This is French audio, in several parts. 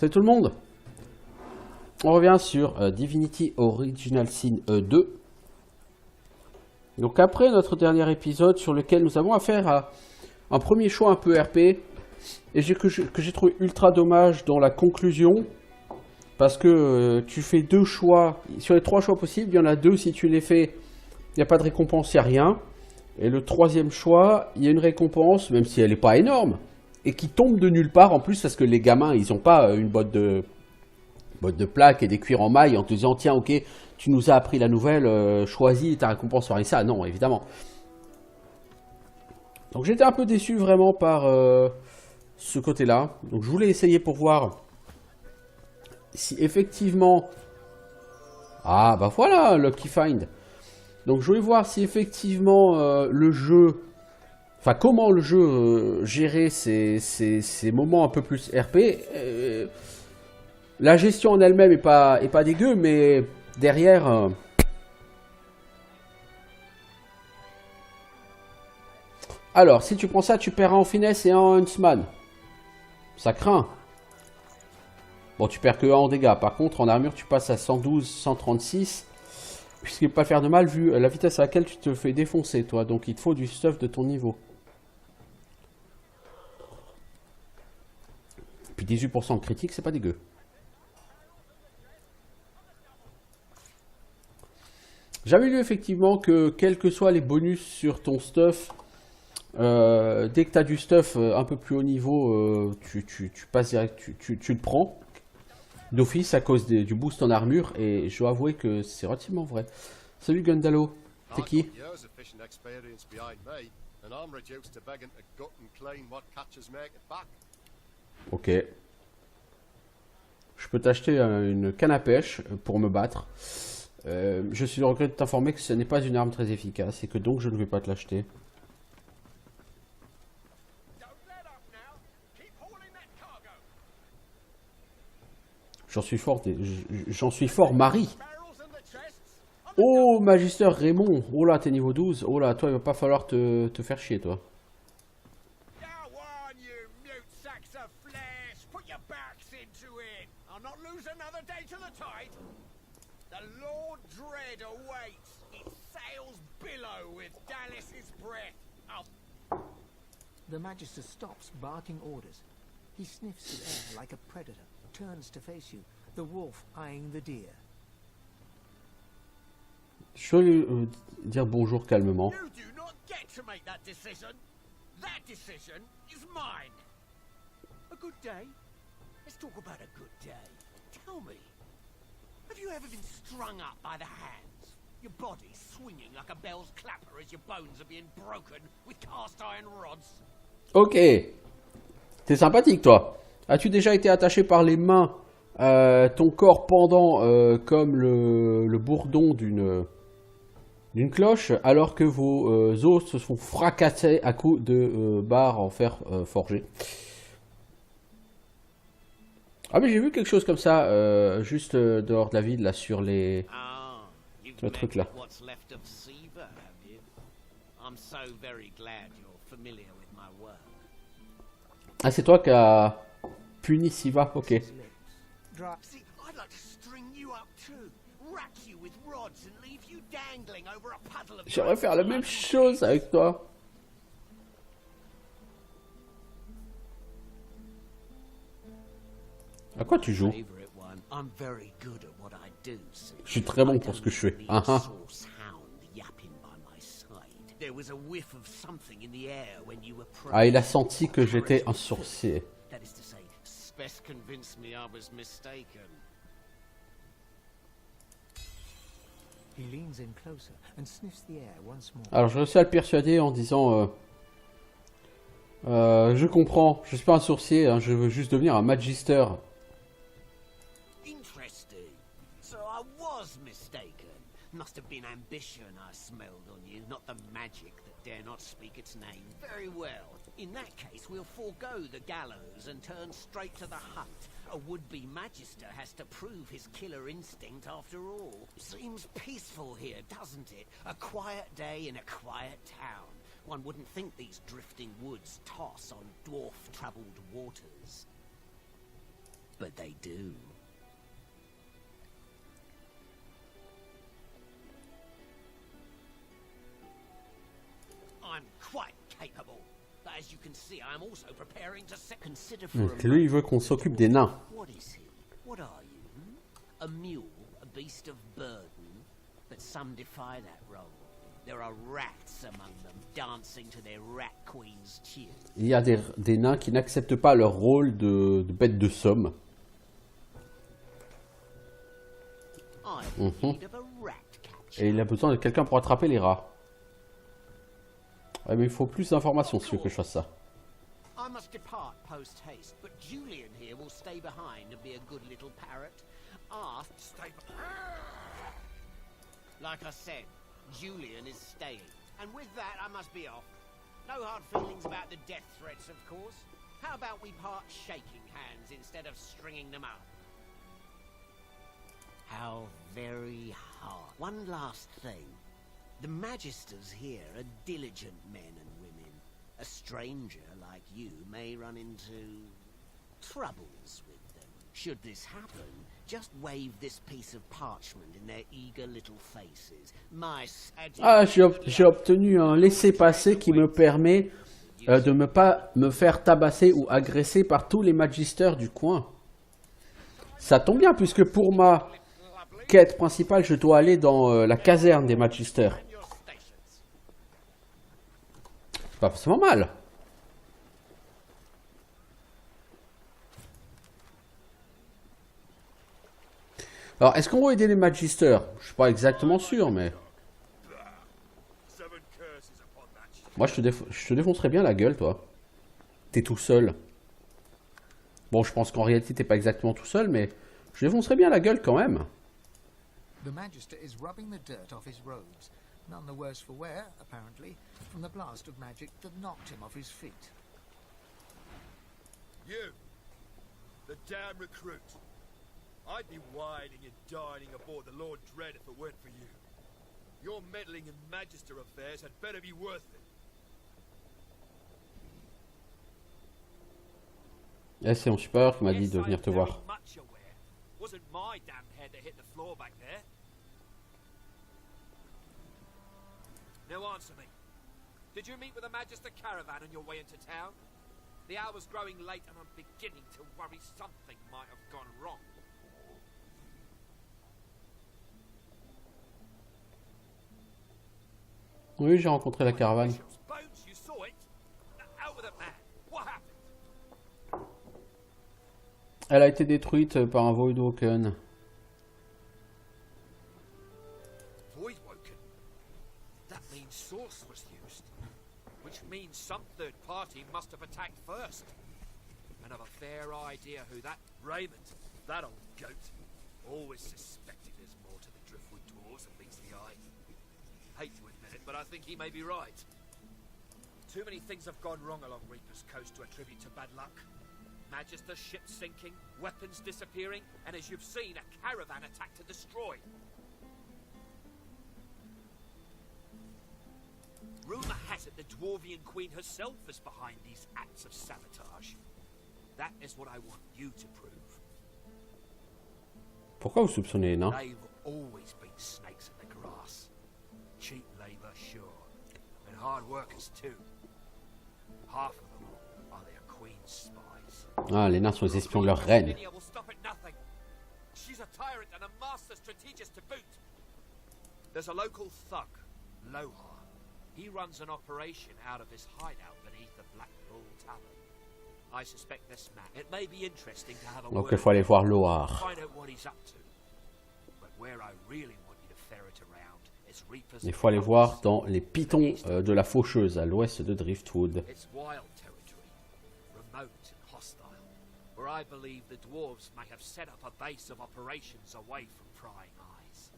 Salut tout le monde. On revient sur Divinity Original Sin 2. Donc après notre dernier épisode sur lequel nous avons affaire à un premier choix un peu RP, et que j'ai trouvé ultra dommage dans la conclusion, parce que tu fais deux choix, sur les trois choix possibles, il y en a deux, si tu les fais, il n'y a pas de récompense, il n'y a rien. Et le troisième choix, il y a une récompense, même si elle n'est pas énorme, et qui tombe de nulle part en plus, parce que les gamins, ils n'ont pas une botte de plaques et des cuirs en maille en te disant tiens ok, tu nous as appris la nouvelle, choisis ta récompense par ça. Non, évidemment. Donc j'étais un peu déçu vraiment par ce côté-là. Donc je voulais essayer pour voir si effectivement... Ah bah voilà, Lucky Find. Donc je voulais voir si effectivement le jeu... Enfin comment le jeu gérait ces moments un peu plus RP. La gestion en elle-même est pas dégueu, mais derrière... Alors, si tu prends ça, tu perds en finesse et en huntsman. Ça craint. Bon, tu perds que 1 en dégâts. Par contre, en armure, tu passes à 112, 136. Puisqu'il ne peut pas faire de mal vu la vitesse à laquelle tu te fais défoncer, toi. Donc, il te faut du stuff de ton niveau. Puis 18% de critique, c'est pas dégueu. J'avais lu effectivement que quels que soient les bonus sur ton stuff, dès que tu as du stuff un peu plus haut niveau, tu passes direct, tu le prends d'office à cause du boost en armure, et je dois avouer que c'est relativement vrai. Salut Gundalo, t'es qui? Ok. Je peux t'acheter une canne à pêche pour me battre. Je suis au regret de t'informer que ce n'est pas une arme très efficace et que donc je ne vais pas te l'acheter. J'en suis fort, Marie. Oh, Magister Raymond. Oh là, t'es niveau 12. Oh là, toi, il va pas falloir te faire chier, toi. The Magister stops, barking orders. He sniffs the air like a predator, turns to face you, the wolf eyeing the deer. Je vais lui dire bonjour calmement. You do not get to make that decision. That decision is mine. A good day? Let's talk about a good day. Tell me, have you ever been strung up by the hands? Your body swinging like a bell's clapper as your bones are being broken with cast iron rods? Ok. T'es sympathique, toi. As-tu déjà été attaché par les mains, ton corps pendant comme le bourdon d'une cloche, alors que vos os se sont fracassés à coups de barres en fer forgé? Ah mais j'ai vu quelque chose comme ça, juste dehors de la ville, là, sur les... le truc là. Ah, c'est toi qui as puni Siva, ok. J'aimerais faire la même chose avec toi. À quoi tu joues? Je suis très bon pour ce que je fais. Ah, il a senti que j'étais un sorcier. Alors, je réussis à le persuader en disant je comprends, je suis pas un sorcier, hein, je veux juste devenir un magister. Must have been ambition I smelled on you, not the magic that dare not speak its name. Very well. In that case, we'll forego the gallows and turn straight to the hunt. A would-be magister has to prove his killer instinct after all. Seems peaceful here, doesn't it? A quiet day in a quiet town. One wouldn't think these drifting woods toss on dwarf-troubled waters. but they do. I'm quite capable, but as you can see, I'm also preparing to consider for Donc a lui, il veut qu'on s'occupe des nains. What is he? What are you? A mule, a beast of burden? But some defy that role. There are rats among them, dancing to their rat queen's tune. Il y a des nains qui n'acceptent pas leur rôle de bête de somme. I'm in need of a rat catcher. Et il a besoin de quelqu'un pour attraper les rats. Ouais, mais il faut plus d'informations si tu veux que je fasse ça. I must depart post haste, but Julian here will stay behind and be a good little parrot. Stay behind. Like I said, Julian is staying. And with that, I must be off. No hard feelings about the death threats, of course. How about we part shaking hands instead of stringing them up? How very hard. One last thing. The Magisters here are diligent men and women. A stranger like you may run into troubles with them. Should this happen, just wave this piece of parchment in their eager little faces. Ah, j'ai obtenu un laissez-passer qui me permet de ne pas me faire tabasser ou agresser par tous les magisters du coin. Ça tombe bien, puisque pour ma quête principale, je dois aller dans la caserne des magisters. C'est pas forcément mal. Alors, est-ce qu'on va aider les magisters? Je suis pas exactement sûr, mais... Moi, je te défoncerais bien la gueule, toi. T'es tout seul. Bon, je pense qu'en réalité, t'es pas exactement tout seul, mais... Je défoncerais bien la gueule, quand même. The Magister is rubbing the dirt off his robes, none the worse for wear, apparently, from the blast of magic that knocked him off his feet. You, the damn recruit. I'd be whining and dining aboard the Lord Dread if it weren't for you. Your meddling in Magister affairs had better be worth it. Eh, c'est mon supérieur qui m'a dit de venir te voir. Wasn't my damn head that hit the floor back there. Now answer me. Did you meet with the Magister caravan on your way into town? The hour's growing late and I'm beginning to worry something might have gone wrong. Oui, j'ai rencontré la caravane. Bones, you saw it? Out with it, man. What happened? Elle a été détruite par un Voidwoken. Voidwoken? That means Source was used. Which means some third party must have attacked first. And I've a fair idea who that... Raymond, that old goat. Always suspected there's more to the Driftwood dwarves than meets the eye. Hate to admit it, but I think he may be right. Too many things have gone wrong along Reaper's Coast to attribute to bad luck. Magister ships sinking, weapons disappearing, and as you've seen, a caravan attacked and destroyed. Rumour has it the Dwarvian Queen herself is behind these acts of sabotage. That is what I want you to prove. Pourquoi vous soupçonnez les nains? They've always been snakes in the grass. Cheap labour, sure, and hard workers too. Half of them are their queen's spies. Ah, les nains sont les espions de leur reine. Lydia will stop at nothing. She's a tyrant and a master strategist to boot. There's a local thug, Lohar. He runs an operation out of his hideout beneath the Black Bull Tavern. I suspect this man. It may be interesting to have a Donc word il faut aller voir Lohar. find out what he's up to. But where I really want you to ferret around is Reaper's. Il faut aller voir dans les pitons de la Faucheuse à l'ouest de Driftwood. It's wild territory, remote and hostile, where I believe the dwarves may have set up a base of operations away from prying eyes.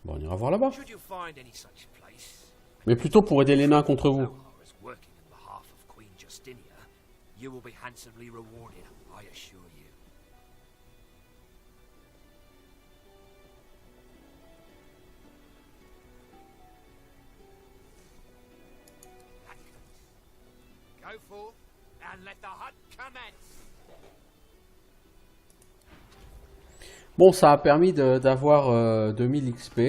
Bon, on ira voir là-bas. Should you find any such place, Mais plutôt pour aider les nains contre vous. Lohar is working on behalf of Queen Justinia, you will be handsomely rewarded, I assure you. Go forth and let the hunt commence. Bon, ça a permis d'avoir 2000 XP.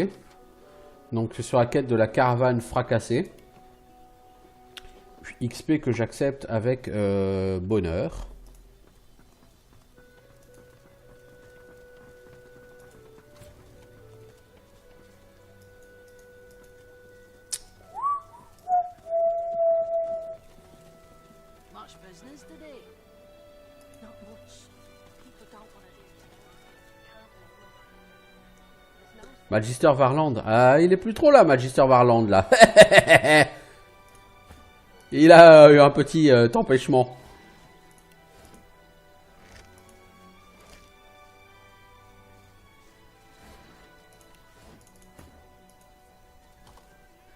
Donc sur la quête de la caravane fracassée. XP que j'accepte avec bonheur. Much business today? Not much. People don't want to do it. Magister Varland. Ah, il est plus trop là, Magister Varland, là. Il a eu un petit empêchement.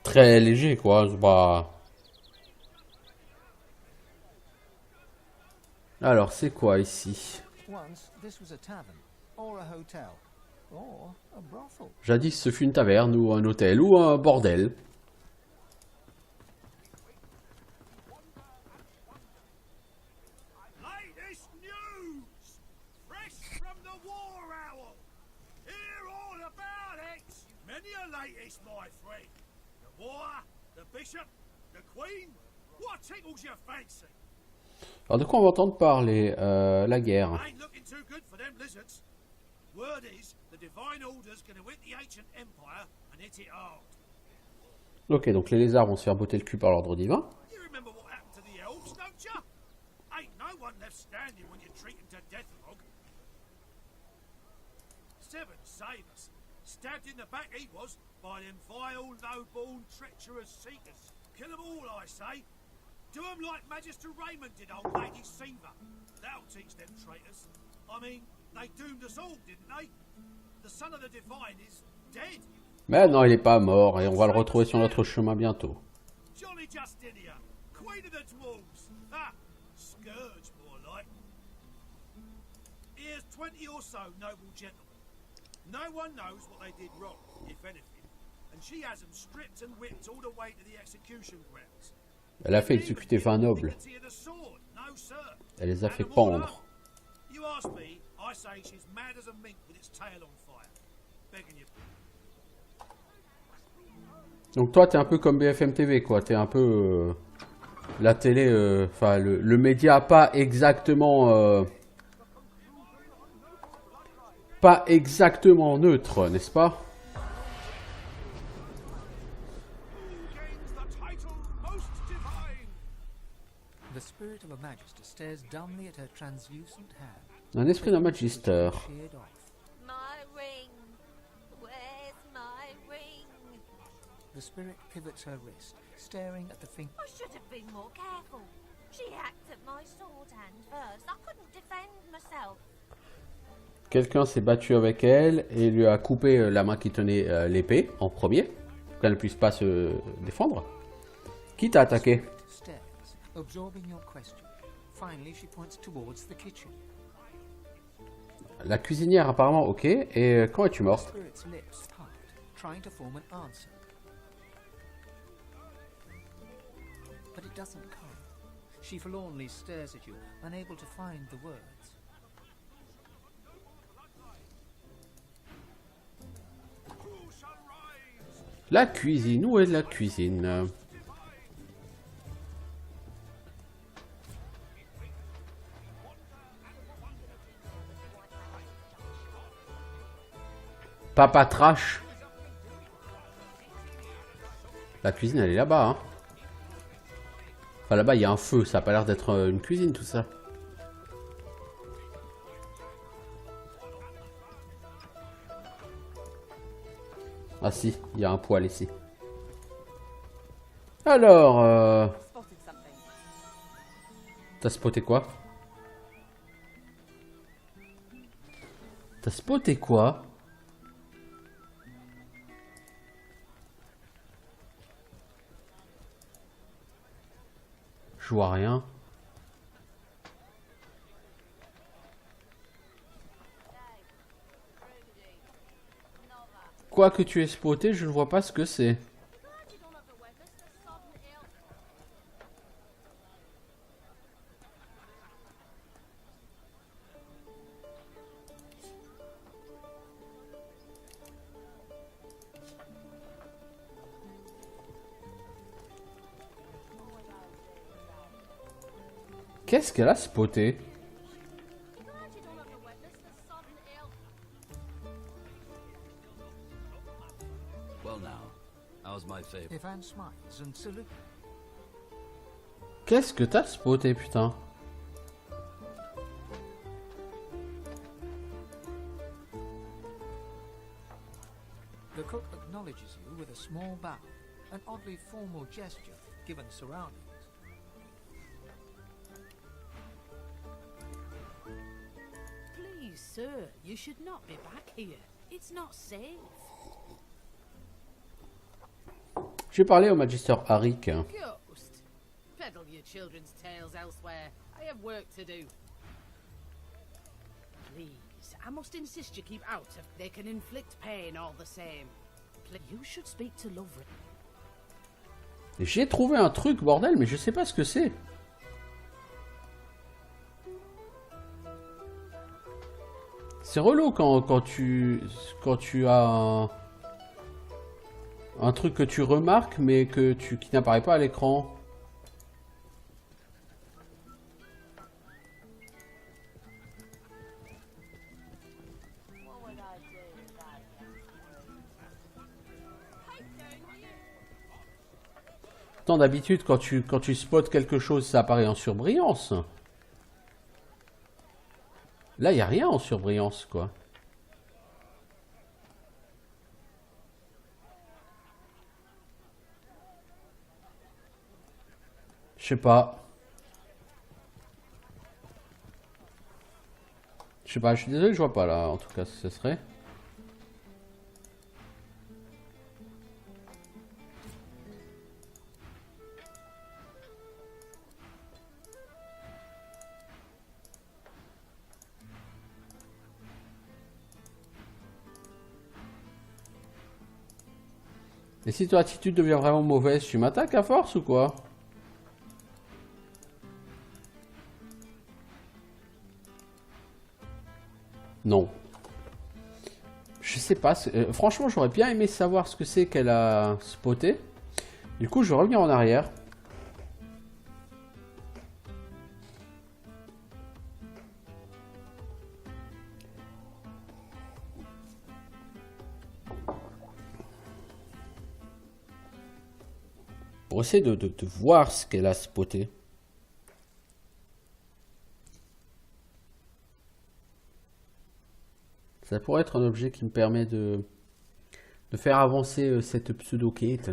Très léger, quoi. C'est pas... Alors, c'est quoi ici? Once, this was a tavern, or a hotel, or a brothel. Jadis, ce fut une taverne, ou un hôtel, ou un bordel. Latest news! Fresh from the war owl! Hear all about it! Many a latest, my friend. The war, the bishop, the queen. What tickles your fancy? Alors, de quoi on va entendre parler? La guerre. Ain't looking too good for them lizards. Word is, the divine order's gonna hit the ancient empire and hit it hard. Ok, donc les lézards vont se faire botter le cul par l'ordre divin. You remember what happened to the elves, don't ya? Ain't no one left standing when you treat them to death log. Seven save us. Stabbed in the back he was by them vile, no-born, treacherous seekers. Kill them all, I say. Do them like Magister Raymond did old Lady Siva. That'll teach them traitors. I mean, they doomed us all, didn't they? The son of the divine is dead. Mais non, il est pas mort et on va le retrouver sur notre chemin bientôt. Jolly Justinia, Queen of the Dwarves. Ah, scourge more like. Here's 20 or so noble gentlemen. No one knows what they did wrong, if anything, and she has them stripped and whipped all the way to the execution grounds. Elle a fait exécuter 20 nobles. Elle les a fait pendre. You ask me, I say she's mad as a mink with its tail on fire. Begging you. Donc toi, t'es un peu comme BFM TV, quoi. T'es un peu la télé, enfin le média pas exactement neutre, n'est-ce pas? The spirit of a magister stares dumbly at her translucent hand. Un esprit d'un magister. Sheared off. My ring. Where's my ring? The spirit pivots her wrist, staring at the finger. I should have been more careful. She hacked at my sword hand first. I couldn't defend myself. Quelqu'un s'est battu avec elle et lui a coupé la main qui tenait l'épée en premier, pour qu'elle ne puisse pas se défendre. Qui t'a attaqué? Stares, absorbing your question. Finally, she points towards the kitchen. La cuisinière apparemment, ok. Et quand es-tu The morte? spirit's lips part, trying to form an answer. But it doesn't come. She forlornly stares at you, unable to find the words. La cuisine, où est la cuisine? Papa Trash. La cuisine, elle est là-bas, hein. Enfin, là-bas, il y a un feu. Ça a pas l'air d'être une cuisine, tout ça. Ah si, il y a un poêle ici. Alors, t'as spoté quoi? T'as spoté quoi? Je vois rien. Quoi que tu aies spoté, je ne vois pas ce que c'est. Qu'est-ce qu'elle a spoté? Well now, how's my favor? Ivan smiles and salutes. Qu'est-ce que t'as spoté, putain? The cook acknowledges you with a small bow, an oddly formal gesture given the surroundings. Please, sir, you should not be back here. It's not safe. J'ai parlé au Magister Harrick. Ghost. Peddle your children's tales elsewhere. I have work to do. Please, I must insist you keep out of... They can inflict pain all the same. You should speak to Lovren. J'ai trouvé un truc, bordel, mais je sais pas ce que c'est. C'est relou quand tu as un truc que tu remarques mais qui n'apparaît pas à l'écran. Tant d'habitude quand tu spots quelque chose ça apparaît en surbrillance. Là, il n'y a rien en surbrillance, quoi. Je sais pas. Je sais pas, je suis désolé, je vois pas là, en tout cas, ce serait. Et si ton attitude devient vraiment mauvaise, tu m'attaques à force ou quoi? Non. Je sais pas. Franchement, j'aurais bien aimé savoir ce que c'est qu'elle a spoté. Du coup, je vais revenir en arrière. Pour essayer de voir ce qu'elle a spoté. Ça pourrait être un objet qui me permet de faire avancer cette pseudo-quête.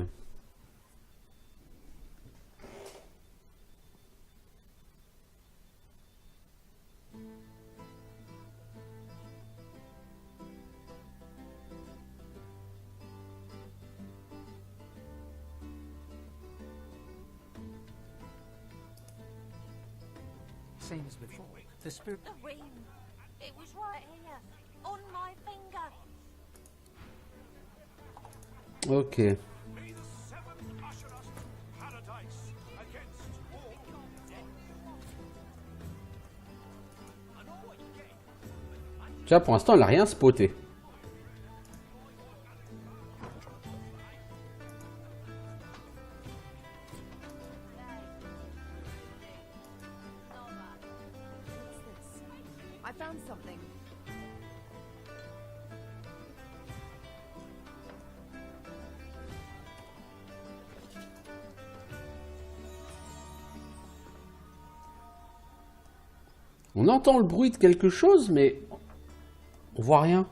Same as before, the spirit... The ring. It was right here, on my finger. Ok. May the seven usher us to paradise against all. Tu vois, pour l'instant, elle n'a rien spoté. I found something. On entend le bruit de quelque chose, mais on voit rien.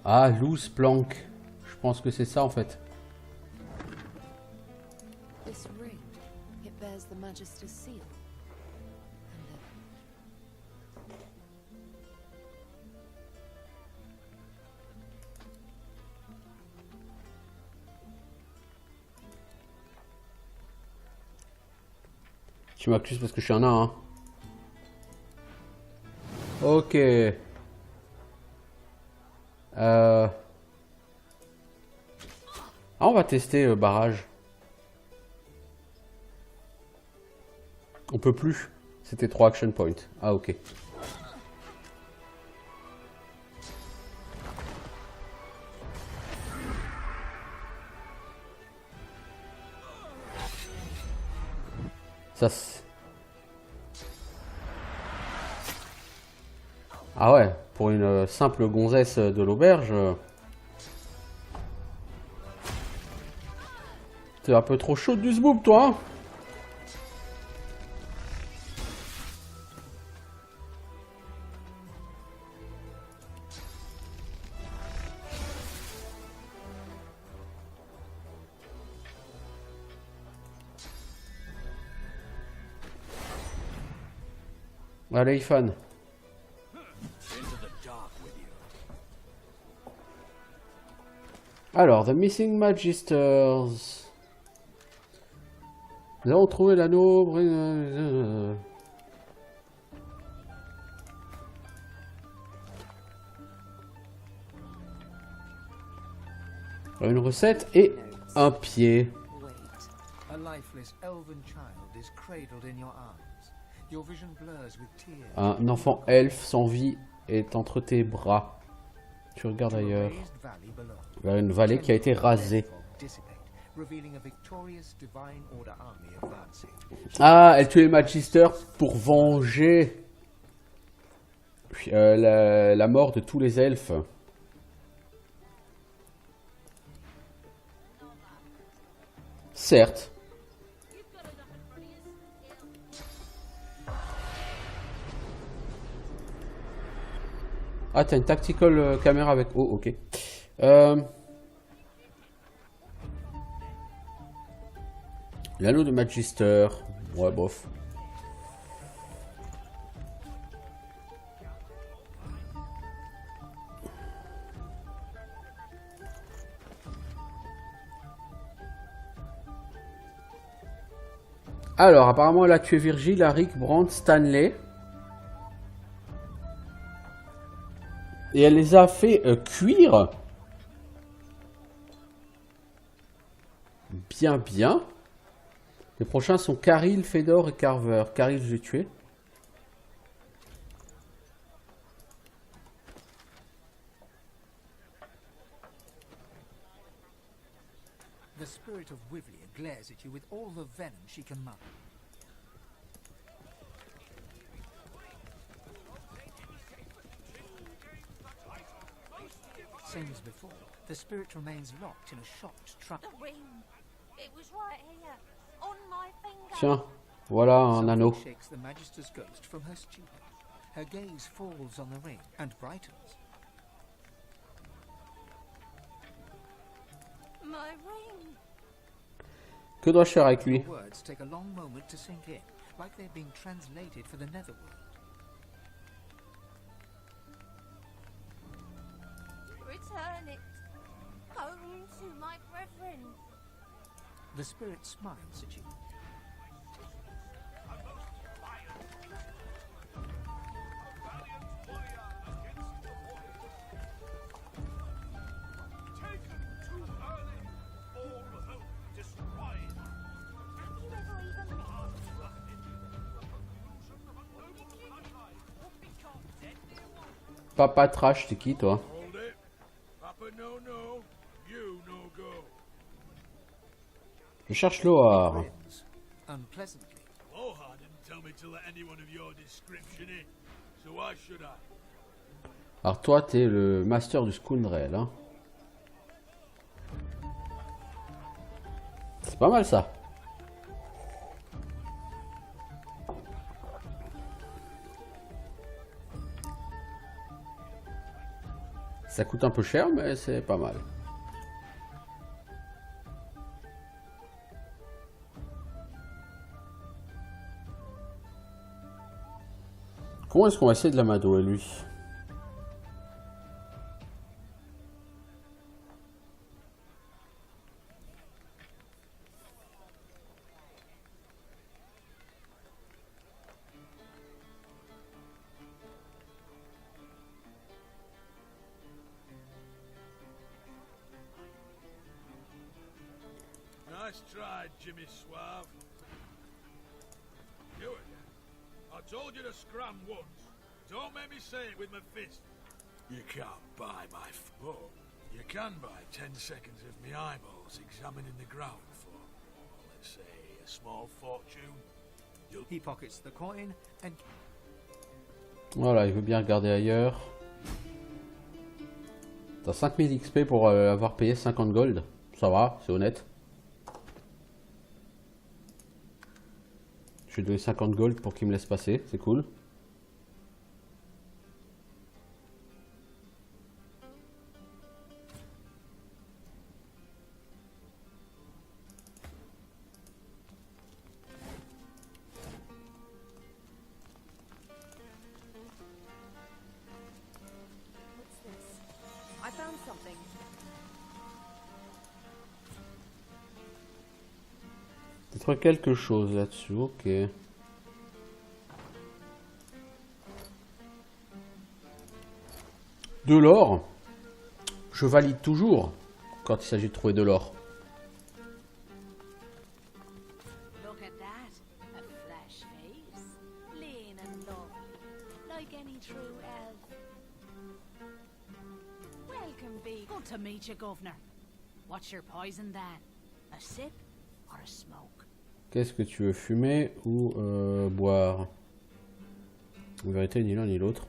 Ah, loose plank. Je pense que c'est ça en fait. This ring, it bears the Magister's seal. Tu m'accuses parce que je suis un nain, hein. Ok. Ah, on va tester le barrage. On peut plus. C'était 3 action points. Ah, ok. Ça Ah ouais, pour une simple gonzesse de l'auberge, t'es un peu trop chaud du zboob, toi, hein. Allez, Ifan. Alors, The Missing Magisters. Nous avons trouvé l'anneau. Une recette et un pied. A lifeless elven child is cradled in your arms. Your vision blurs with tears. Un enfant elfe sans vie est entre tes bras. Tu regardes ailleurs. Vers une vallée qui a été rasée. Ah, elle tue les Magisters pour venger la mort de tous les elfes. Certes. Ah, t'as une tactical caméra avec... Oh, ok. L'anneau de Magister. Ouais, bof. Alors, apparemment, elle a tué Virgile, Arik, Brand, Stanley. Et elle les a fait cuire. Bien, bien. Les prochains sont Caril, Fedor et Carver. Caril, je l'ai tué. The spirit of Wivlia glares at you with all the venom she can muster. Same as before, the spirit remains locked in a shocked trance. The ring. It was right here, on my finger. Tiens, voilà un anneau. Shakes the Magister's ghost from her stupor. Her gaze falls on the ring and brightens. My ring. Que dois-je faire avec lui? The words take a long moment to sink in, like they're being translated for the Netherworld. Return it. Home to my brethren. The spirit smiles at you. Papa Trash, c'est qui toi? Je cherche Lohar. Unpleasantly. Lohar didn't tell me to let anyone of your description in, so why should I? Alors toi, t'es le master du Scoundrel, hein. C'est pas mal ça. Ça coûte un peu cher, mais c'est pas mal. Comment est-ce qu'on va essayer de l'amadouer, lui? Nice try, Jimmy Suave. You again. I told you to scram once. Don't make me say it with my fist. You can't buy my phone. You can buy 10 seconds of me eyeballs examining the ground for, let's say, a small fortune. He pockets the coin and Voilà, il veut bien regarder ailleurs. T'as 5000 XP pour avoir payé 50 gold. Ça va, c'est honnête. Je vais donner 50 gold pour qu'il me laisse passer, c'est cool. What's this? I found something. Peut-être quelque chose là-dessus, ok. De l'or. Je valide toujours quand il s'agit de trouver de l'or. Look at that. A fresh face. Lean and lovely. Like any true elf. Welcome, be. Good to meet you, Governor. What's your poison then? A sip or a smoke? Qu'est-ce que tu veux, fumer ou boire? En vérité, ni l'un ni l'autre.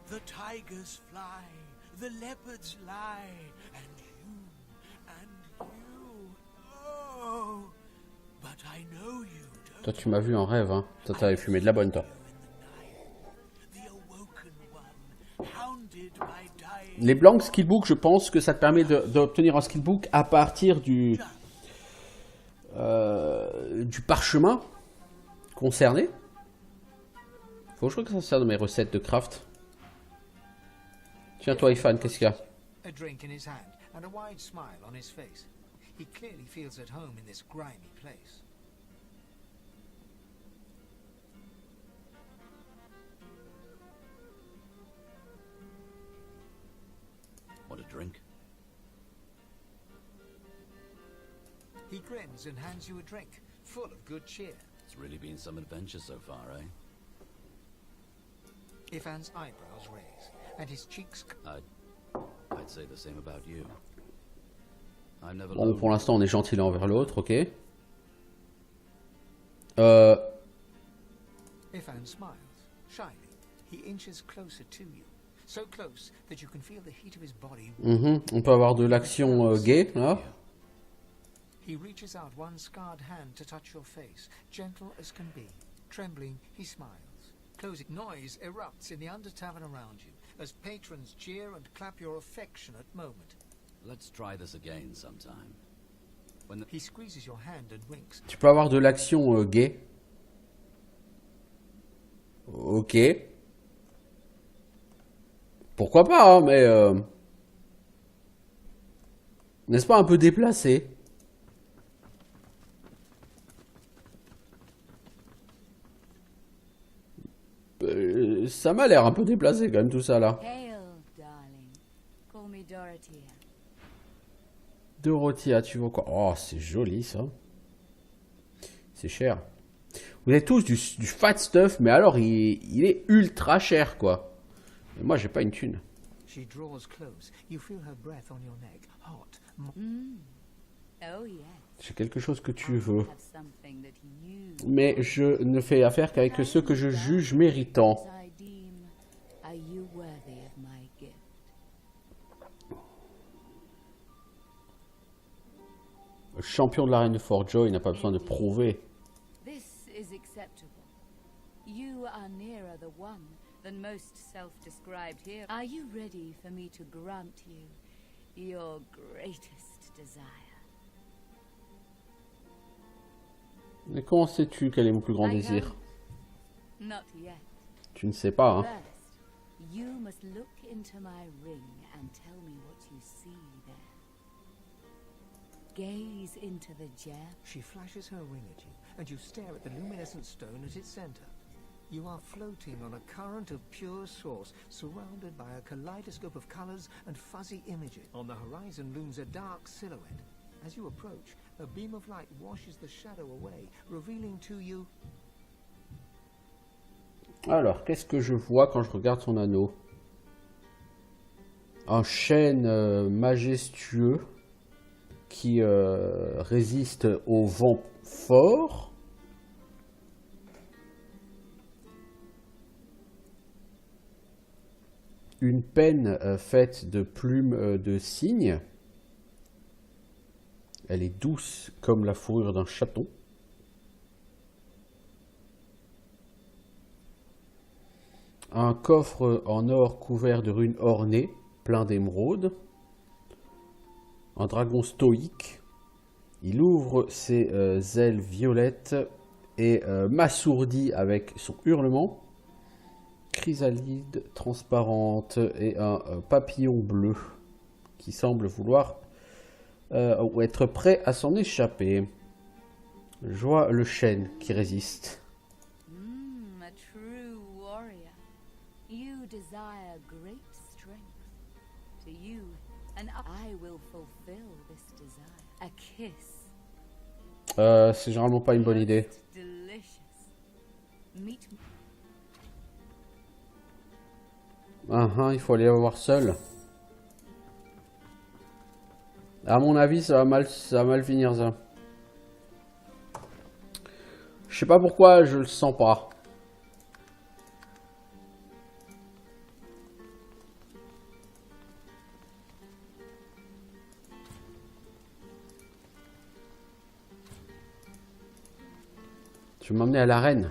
The tigers fly, the leopards lie, and you, oh, but I know you don't. Toi, tu m'as vu en rêve, hein. Toi, t'avais fumé de la bonne, toi. The awoken one, hounded by dying. Les blanks skillbook, je pense que ça te permet d'obtenir un skillbook à partir du parchemin concerné. Faut que je crois que ça sert de mes recettes de craft. Tiens, toi, Ifan, qu'est-ce qu'il y a? a drink in his hand and a wide smile on his face. He clearly feels at home in this grimy place. Want a drink? He grins and hands you a drink, full of good cheer. It's really been some adventure so far, eh? Ifan's eyebrows raise, and his cheeks... I'd say the same about you. I'm never Bon, pour l'instant, on est gentil l'un envers l'autre, ok. Ifan smiles, shyly. He inches closer to you, so close that you can feel the heat of his body. On peut avoir de l'action gay, là. He reaches out one scarred hand to touch your face, gentle as can be. Trembling, he smiles. Closing noise erupts in the under-tavern around you, as patrons cheer and clap your affectionate moment. Let's try this again sometime. When the... He squeezes your hand and winks. Tu peux avoir de l'action gay. Ok. Pourquoi pas, hein, mais... N'est-ce pas un peu déplacé? Ça m'a l'air un peu déplacé quand même tout ça là. Hail, darling. Call me Dorothea. Dorothea, tu veux quoi? Oh, c'est joli ça. C'est cher. Vous avez tous du fat stuff, mais alors il est ultra cher quoi. Et moi j'ai pas une thune. She draws close. You feel her breath on your neck, hot. Oh, yes. J'ai quelque chose que tu veux. Have something that you Mais je ne fais affaire qu'avec ceux que je juge méritants. I deem. Are you worthy of my gift? Le champion de l'arène de Fort Joy n'a pas besoin de prouver. This is acceptable. You are nearer the one than most self-described here. Are you ready for me to grant you your greatest desire? Mais comment sais-tu quel est mon plus grand I désir? know. Not yet. Tu ne sais pas, hein. First, you must look into my ring and tell me what you see there. Gaze into the gem. She flashes her ring at you, and you stare at the luminescent stone at its center. You are floating on a current of pure source, surrounded by a kaleidoscope of colors and fuzzy images. On the horizon looms a dark silhouette. As you approach, a beam of light washes the shadow away, revealing to you... Alors, qu'est-ce que je vois quand je regarde son anneau? Un chêne majestueux qui résiste au vent fort. Une penne faite de plumes de cygne. Elle est douce comme la fourrure d'un chaton. Un coffre en or couvert de runes ornées, plein d'émeraudes. Un dragon stoïque. Il ouvre ses ailes violettes et m'assourdit avec son hurlement. Chrysalide transparente et un papillon bleu qui semble vouloir ou être prêt à s'en échapper. Je vois le chêne qui résiste. A true warrior. You desire great strength. To you, and I will fulfill this desire. A kiss. C'est généralement pas une bonne idée. Delicious. Meet me. Il faut aller la voir seul. À mon avis, ça va mal finir ça. Je sais pas pourquoi, je le sens pas. Tu veux m'emmener à l'arène?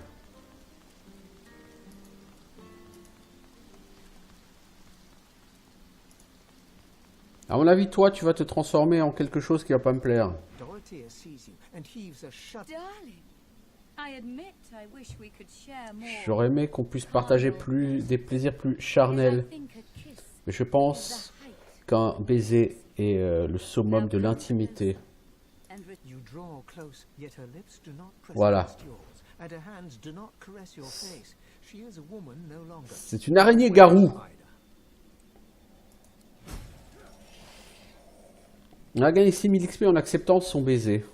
À mon avis, toi, tu vas te transformer en quelque chose qui va pas me plaire. Dorothea sees you and heaves a shudder. Darling, I admit I wish we could share more. J'aurais aimé qu'on puisse partager des plaisirs plus charnels. Mais je pense qu'un baiser est le summum de l'intimité. You draw close, yet her lips do not press Voilà. against yours, and her hands do not caress your face. She is a woman no longer. C'est une araignée garou. On a gagné 6000 XP en acceptant son baiser.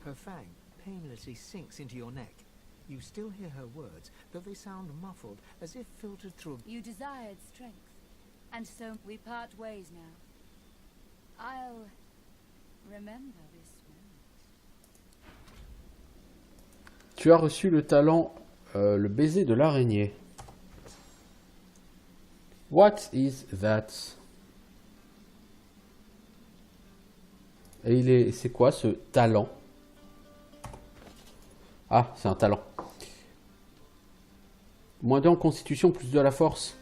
Her fang painlessly sinks into your neck. You still hear her words, though they sound muffled, as if filtered through. You desired strength, and so we part ways now. I'll remember this moment. Tu as reçu le talent, le baiser de l'araignée. What is that? Et c'est quoi ce talent? Ah, c'est un talent. Moins 2 en constitution, plus 2 à la force.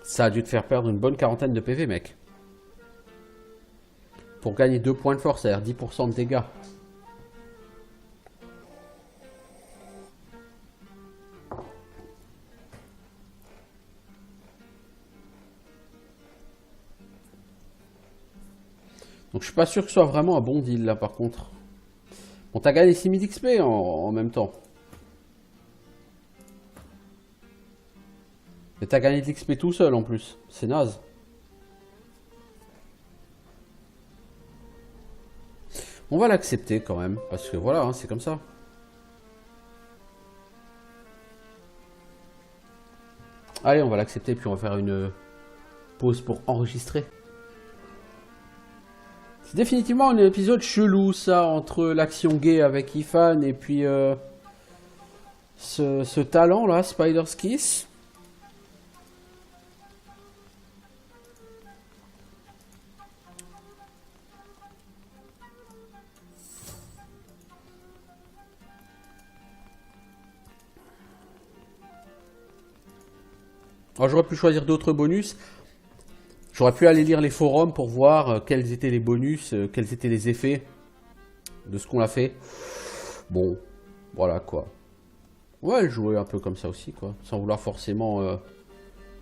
Ça a dû te faire perdre une bonne quarantaine de PV, mec. Pour gagner 2 points de force, c'est-à-dire 10% de dégâts. Donc je suis pas sûr que ce soit vraiment un bon deal là par contre. Bon, t'as gagné 6000 XP en même temps. Et t'as gagné de l'XP tout seul en plus. C'est naze. On va l'accepter quand même. Parce que voilà, hein, c'est comme ça. Allez, on va l'accepter. Puis on va faire une pause pour enregistrer. C'est définitivement un épisode chelou ça. Entre l'action gay avec Ifan et puis ce talent là, Spider's Kiss. Alors j'aurais pu choisir d'autres bonus. J'aurais pu aller lire les forums pour voir quels étaient les bonus, quels étaient les effets de ce qu'on a fait. Bon, voilà quoi. Ouais, elle jouait un peu comme ça aussi, quoi. Sans vouloir forcément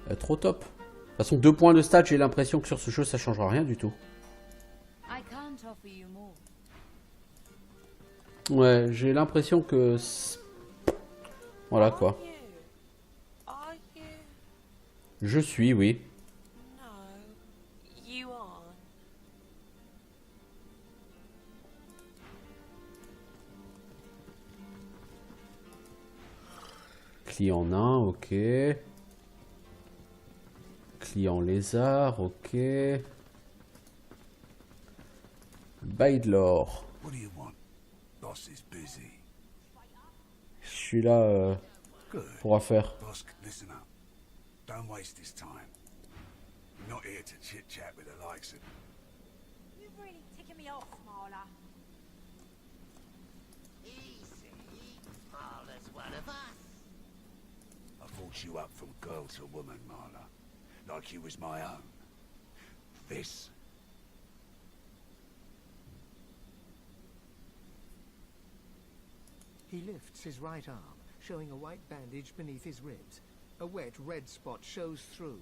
être au top. De toute façon, 2 points de stats, j'ai l'impression que sur ce jeu, ça changera rien du tout. I can't offer you more. Ouais, j'ai l'impression que... Voilà quoi. Are you? Je suis, oui. No, you aren't. Client nain, ok. Client lézard, ok. Bail de l'or. What do you want? Boss is busy. Je suis là Good. pour affaire. Boss, listen up. Don't waste his time. We're not here to chit-chat with the likes of... You've really ticking me off, Marla. Easy. Marla's one of us. I brought you up from girl to woman, Marla. Like you was my own. This... He lifts his right arm, showing a white bandage beneath his ribs. A wet red spot shows through.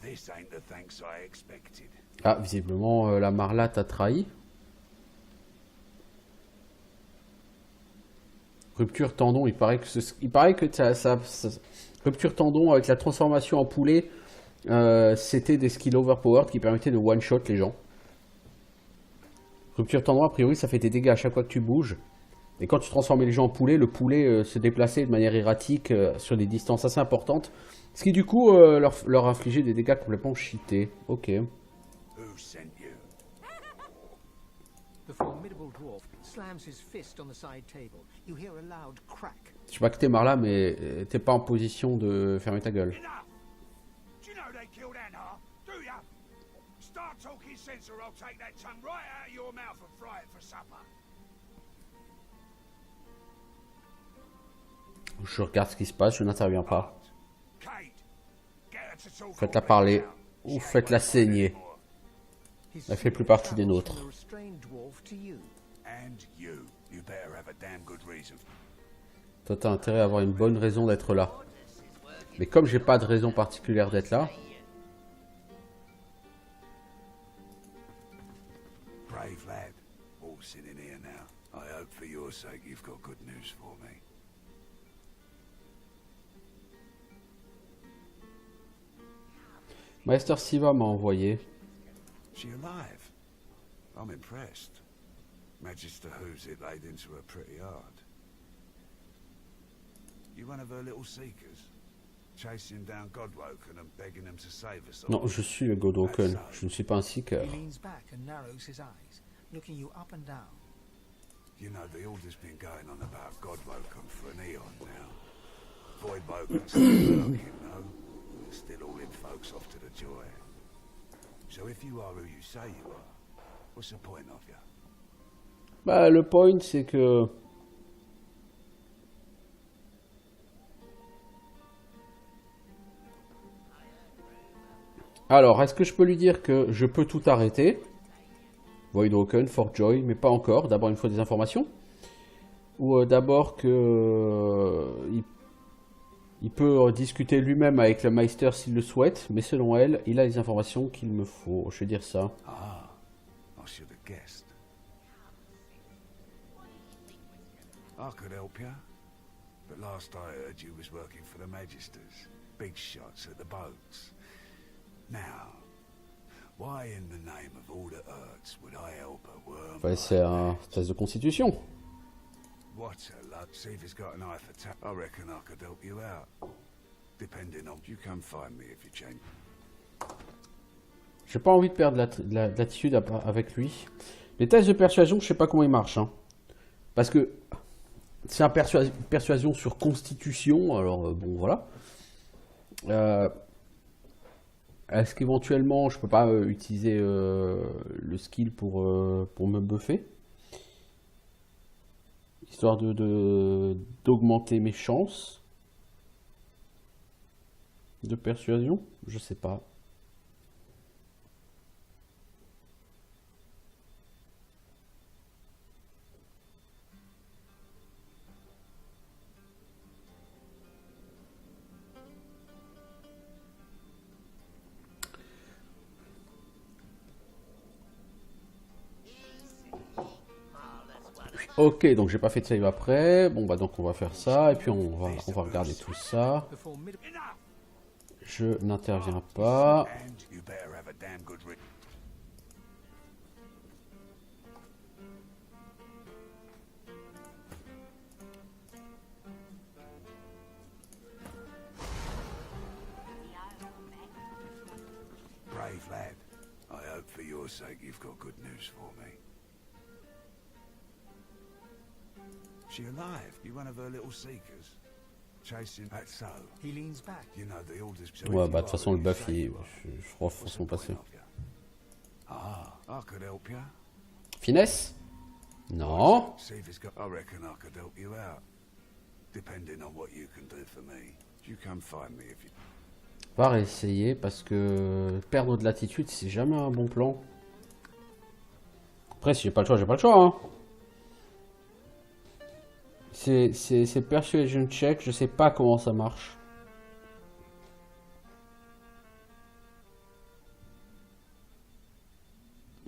This ain't the thanks I expected. Ah, visiblement, la Marla t'a trahi. Rupture tendon, il paraît que rupture tendon avec la transformation en poulet, c'était des skills overpowered qui permettaient de one-shot les gens. Rupture tendon, a priori, ça fait des dégâts à chaque fois que tu bouges. Et quand tu transformais les gens en poulet, le poulet se déplaçait de manière erratique sur des distances assez importantes. Ce qui du coup leur infligeait des dégâts complètement cheatés. Ok. Who sent you? The formidable dwarf slams his fist on the side table. You hear a loud crack. Je sais pas que t'es Marla, mais t'es pas en position de fermer ta gueule. Enough! Do you know they killed Anna? Do ya? Start talking sense or I'll take that tongue right out of your mouth and fry it for supper. Je regarde ce qui se passe, je n'interviens pas. Kate, get her to talk Faites-la all parler this out. ou She faites-la ain't saigner. anymore. His Elle fait speech plus partie des travels nôtres. from the restrained dwarf to you. And you. You better have a damn good reason. Toi, t'as intérêt à avoir une bonne raison d'être là. Mais comme j'ai pas de raison particulière d'être là, Brave lad. All sitting here now. I hope for your sake you've got good news for me. Maester Siva m'a envoyé. She alive? I'm impressed. Magister hooves it laid into her pretty hard. You one of her little seekers? Chasing down Godwoken and begging them to save us all? Non, je suis le Godwoken. Je ne suis pas un seeker. He leans back and narrows his eyes, looking you up and down. You know, the order's been going on about Godwoken for an eon now. Voidwoken's still lurking, though. Still hauling folks off to the joy. So if you are who you say you are, what's the point of you? Bah, le point, c'est que... Alors, est-ce que je peux lui dire que je peux tout arrêter? Voidwoken, Fortjoy, mais pas encore. D'abord, il me faut des informations. Ou d'abord que... il peut discuter lui-même avec le Meister s'il le souhaite, mais selon elle, il a les informations qu'il me faut. Je vais dire ça. Ah, I should have guessed. I could help you, but last I heard you was working for the Magisters. Big shots at the boats. Now, why in the name of all the Earths would I help a worm? Enfin, c'est un test de constitution. What a luck. See if he's got an eye for tap. I reckon I could help you out. Depending on you, come find me if you change. J'ai pas envie de perdre de l'attitude avec lui. Les tests de persuasion, je sais pas comment ils marchent. Hein. Parce que c'est un persuasion sur constitution, alors bon voilà. Est-ce qu'éventuellement je peux pas utiliser le skill pour me buffer? Histoire d'augmenter mes chances de persuasion? Je sais pas. Ok, donc j'ai pas fait de save après. Bon bah donc on va faire ça et puis on va regarder tout ça. Je n'interviens pas. Brave lad. I hope for your sake you've got good news for me. She alive? You one of her little seekers? Chasing that so. He leans back. You know the orders. Ouais, bah de toute façon le buff, je crois forcément passer. Ah, I could help you. Finesse? Non. I reckon I could help you out. Depending on what you can do for me. You come find me if you. On va réessayer parce que perdre de latitude, c'est jamais un bon plan. Après, si j'ai pas le choix, j'ai pas le choix. Hein. C'est persuasion check, je sais pas comment ça marche.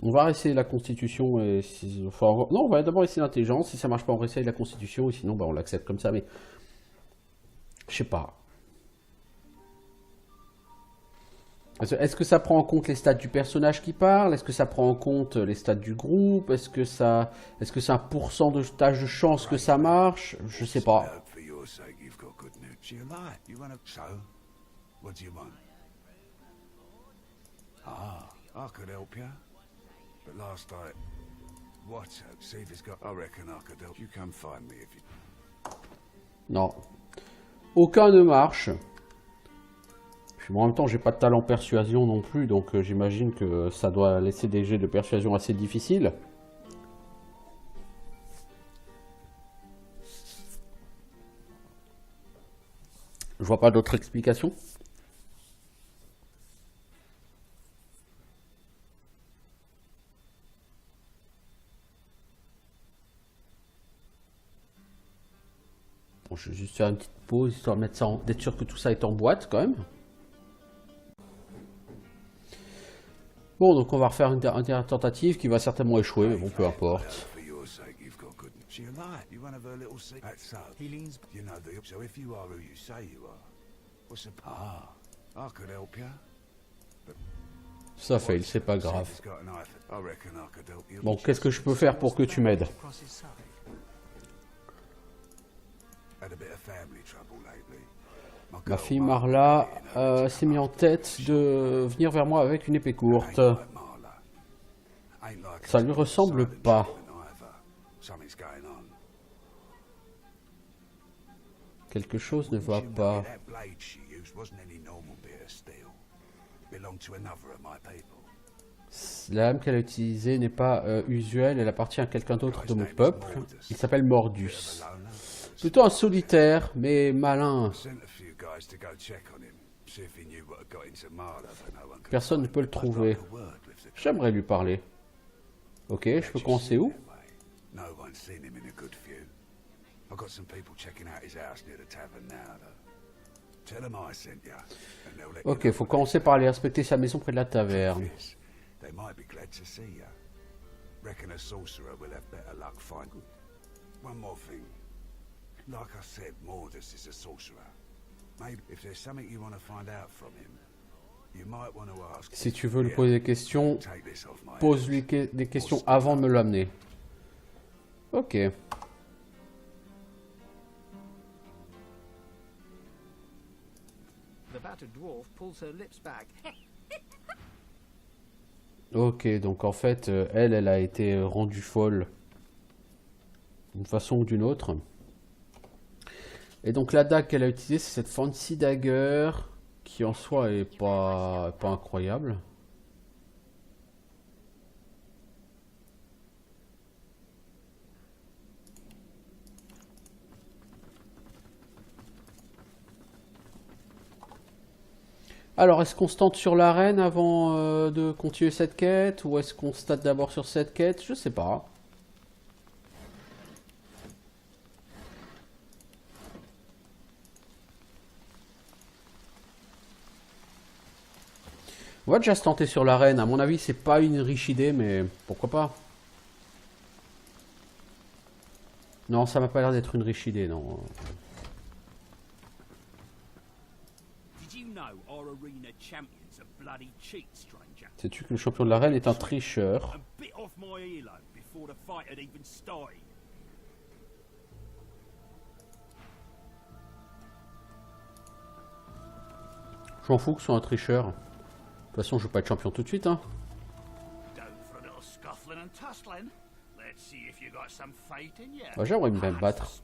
On va essayer la constitution et si, enfin, non, on va d'abord essayer l'intelligence. Si ça marche pas, on réessaye la constitution et sinon, bah, on l'accepte comme ça. Mais je sais pas. Est-ce que ça prend en compte les stats du personnage qui parle? Est-ce que ça prend en compte les stats du groupe? Est-ce que c'est un pourcentage de chance que ça marche? Je sais pas. Non. Aucun ne marche. Puis moi, en même temps, j'ai pas de talent persuasion non plus, donc j'imagine que ça doit laisser des jets de persuasion assez difficiles. Je vois pas d'autre explication. Bon, je vais juste faire une petite pause, histoire de mettre ça d'être sûr que tout ça est en boîte quand même. Bon, donc on va refaire une dernière tentative qui va certainement échouer, mais bon, peu importe. Ça fail, c'est pas grave. Bon, qu'est-ce que je peux faire pour que tu m'aides? Ma fille Marla s'est mise en tête de venir vers moi avec une épée courte. Ça lui ressemble pas. Quelque chose ne va pas. La lame qu'elle a utilisée n'est pas usuelle, elle appartient à quelqu'un d'autre de mon peuple. Il s'appelle Mordus. Plutôt un solitaire, mais malin. Personne ne peut le trouver. J'aimerais lui parler. Ok, je peux commencer où? Ok, faut commencer par aller inspecter sa maison près de la taverne. Like I said, Mordus is a sorcerer. Maybe if there's something you want to find out from him, you might want to ask. Si tu veux lui poser des questions, pose-lui des questions avant de me l'amener. Ok. The battered dwarf pulls her lips back. Ok, donc en fait, elle a été rendue folle d'une façon ou d'une autre. Et donc la dague qu'elle a utilisée, c'est cette Fancy Dagger, qui en soi est pas incroyable. Alors, est-ce qu'on se tente sur l'arène avant de continuer cette quête, ou est-ce qu'on se tente d'abord sur cette quête? Je sais pas. On va déjà se tenter sur l'arène. À mon avis, c'est pas une riche idée, mais pourquoi pas. Non, ça m'a pas l'air d'être une riche idée, non. Sais-tu que le champion de l'arène est un tricheur? Je m'en fous que ce soit un tricheur. De toute façon, je veux pas être champion tout de suite, hein. Bah, j'aimerais bien me battre.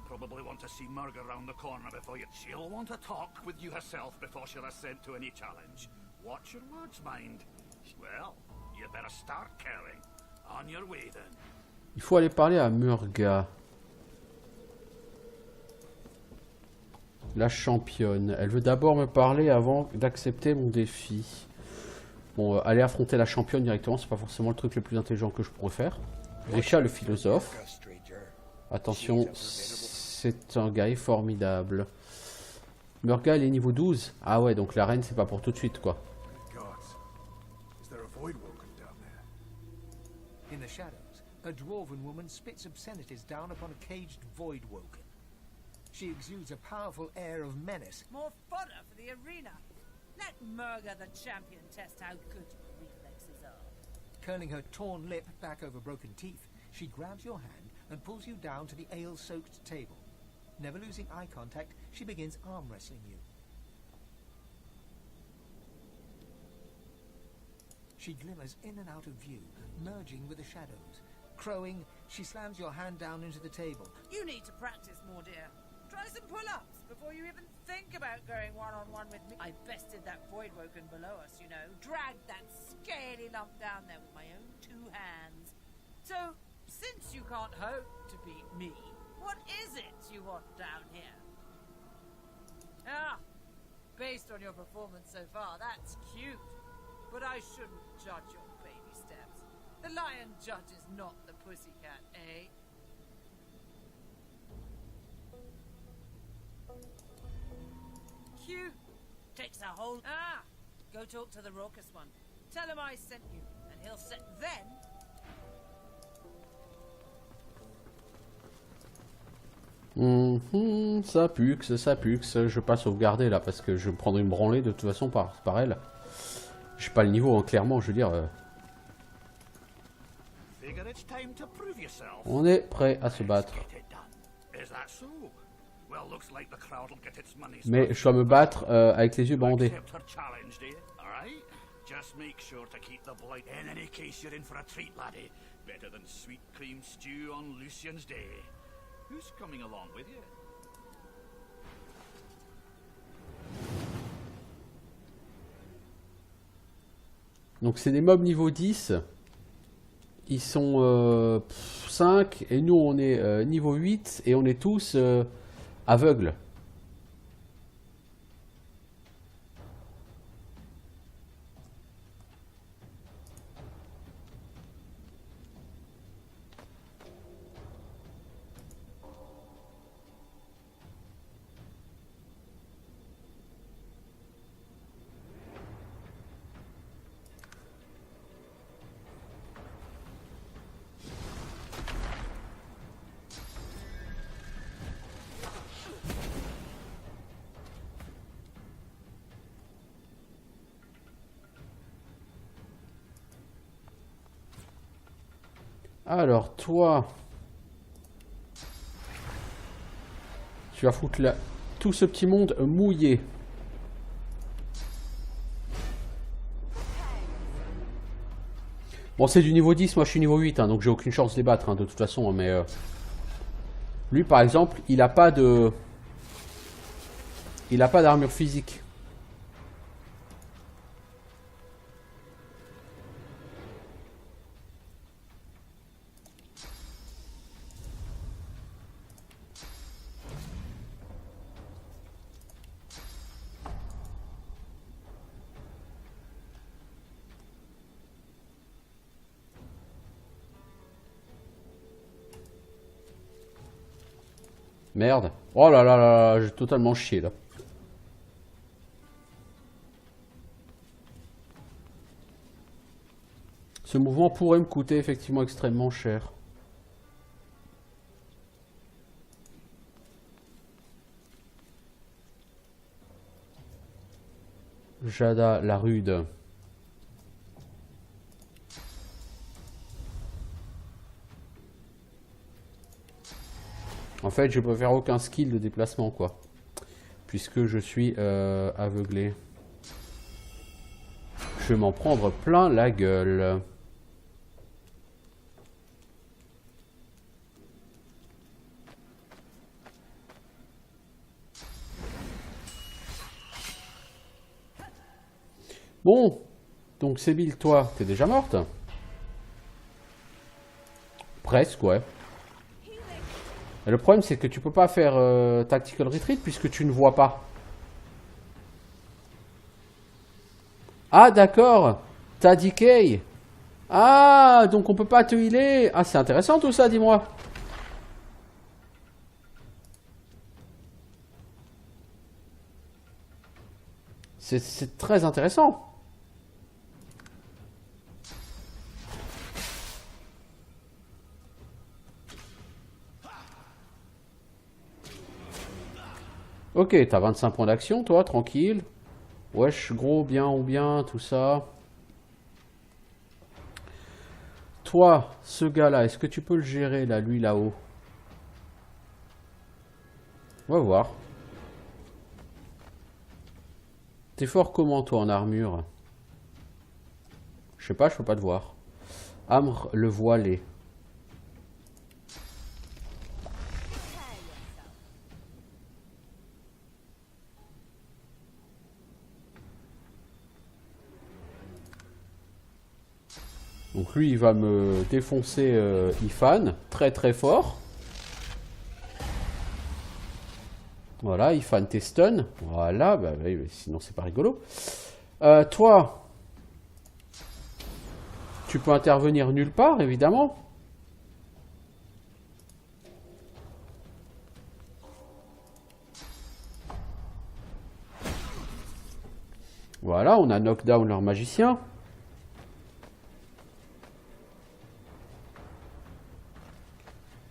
Probably want to see Murg around the corner before you... She'll want to talk with you herself before she'll assent to any challenge. Watch your words, mind. Well, you better start caring. On your way, then. Il faut aller parler à Murga. La championne. Elle veut d'abord me parler avant d'accepter mon défi. Bon, aller affronter la championne directement, c'est pas forcément le truc le plus intelligent que je pourrais faire. Richard le philosophe. Attention, c'est un guy formidable. Murga, elle est niveau 12. Ah ouais, donc la reine, c'est pas pour tout de suite, quoi. In the shadows, a dwarven woman spits obscenities down upon a caged Voidwoken. She exudes a powerful air of menace. More fodder for the arena. Let Murga the champion test how good your reflexes are. Curling her torn lip back over broken teeth, she grabs your hand and pulls you down to the ale-soaked table. Never losing eye contact, she begins arm wrestling you. She glimmers in and out of view, merging with the shadows. Crowing, she slams your hand down into the table. You need to practice more, dear. Try some pull-ups before you even think about going one-on-one with me. I bested that Voidwoken below us, you know. Dragged that scaly lump down there with my own two hands. So, since you can't hope to beat me, what is it you want down here? Ah, based on your performance so far, that's cute. But I shouldn't judge your baby steps. The lion judges not the pussycat, eh? Cute. Takes a whole... Ah, go talk to the raucous one. Tell him I sent you, and he'll set then... Ça pue, je vais pas sauvegarder là parce que je vais me prendre une branlée de toute façon par elle. J'ai pas le niveau, hein, clairement, je veux dire. On est prêt à se battre. Mais je dois me battre avec les yeux bandés. Who's coming along with you? Donc c'est des mobs niveau 10. Ils sont 5 et nous on est niveau 8 et on est tous aveugles. Alors, toi, tu vas foutre là tout ce petit monde mouillé. Bon, c'est du niveau 10, moi je suis niveau 8, hein, donc j'ai aucune chance de les battre, hein, de toute façon. Mais lui, par exemple, il a pas de... Il a pas d'armure physique. Merde. Oh là là là, j'ai totalement chié là. Ce mouvement pourrait me coûter effectivement extrêmement cher. Jada la rude. En fait, je peux faire aucun skill de déplacement, quoi. Puisque je suis aveuglé. Je vais m'en prendre plein la gueule. Bon, donc Sébille, toi, t'es déjà morte? Presque, ouais. Et le problème, c'est que tu peux pas faire Tactical Retreat puisque tu ne vois pas. Ah, d'accord. T'as Decay. Ah, donc on peut pas te healer. Ah, c'est intéressant tout ça, dis-moi. C'est très intéressant. Ok, t'as 25 points d'action, toi, tranquille. Wesh, gros, bien ou bien, tout ça. Toi, ce gars-là, est-ce que tu peux le gérer, là, lui, là-haut? On va voir. T'es fort comment, toi, en armure? Je sais pas, je peux pas te voir. Amr le voilé. Donc lui, il va me défoncer Ifan, très très fort. Voilà, Ifan t'es stun. Voilà, bah, sinon c'est pas rigolo. Toi, tu peux intervenir nulle part, évidemment. Voilà, on a knockdown leur magicien.